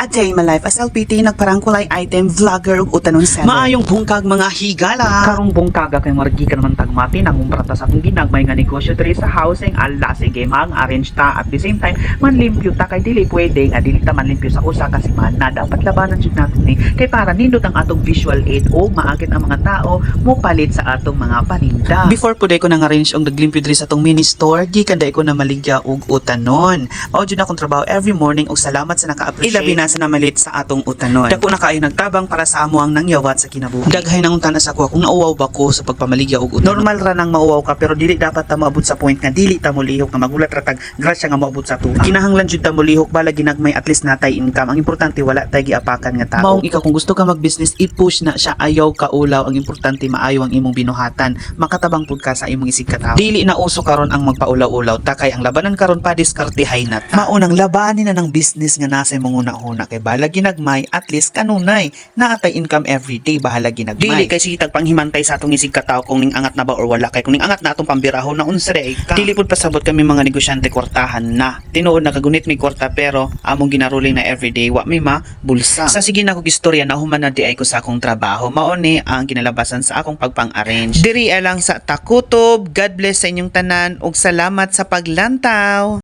A day my life as LPT nagparangkulay item vlogger ug utanon 7. Maayong bungkag mga higala. Karong bungkaga kay margi ka naman tagmati nangumprata sa akong ginagmay nga negosyo diri sa housing ala sige mang arrange ta at the same time manlimpyo ta kay dili pwede nga dili ta manlimpyo sa usa ka semana dapat labanan jud natin ni kay para nindot ang atong visual aid o maagit ang mga tao mo palit sa atong mga paninda. Before po day ko nang arrange og naglimpyo diri sa atong mini store, gikan day ko na maligya og utanon. Mao jud akong trabaho every morning og salamat sa naka-appreciate. Ilabi na sa namalit sa atong utanon. Dako na kaayo nagtabang para sa amo ang nangyawat sa kinabuhi. Daghay nang untanas ako kung nauwaw ba ko sa pagpamaligya og utanon. Normal ra nang mauwaw ka pero dili dapat ta moabot sa point nga dili ta molihok nga magulat ra tag grasya nga moabot sa tuwa. Kinahanglan jud ta molihok bala ginagmay at least natay income. Ang importante wala tay giapakan nga tao. Maong ikaw kung gusto ka mag-business i-push na siya ayaw ka ulaw. Ang importante maayo ang imong binuhatan. Makatabang pud ka sa imong isig ka tao. Dili na uso karon ang magpaulaw-ulaw ta kay ang labanan karon pa diskartehay na ta. Maunang labanin na ng business nga nasa imong una-una kay bahala ginagmay at least kanunay naatay income every day bahala ginagmay. Dili kay sige panghimentay sa atong isig ka tao kung ning angat na ba or wala kay kung ning angat na atong pambirahon na unsre ka. Dili pud pasabot kami mga negosyante kwartahan na. Tinuod na kagunit mi kwarta pero among ginaruling na everyday wa may bulsa. Sa sige na kog istorya na human na di ay ko sa akong trabaho. Mao ni ang kinalabasan sa akong pagpang-arrange. Diri lang sa Takutob. God bless sa inyong tanan ug salamat sa paglantaw.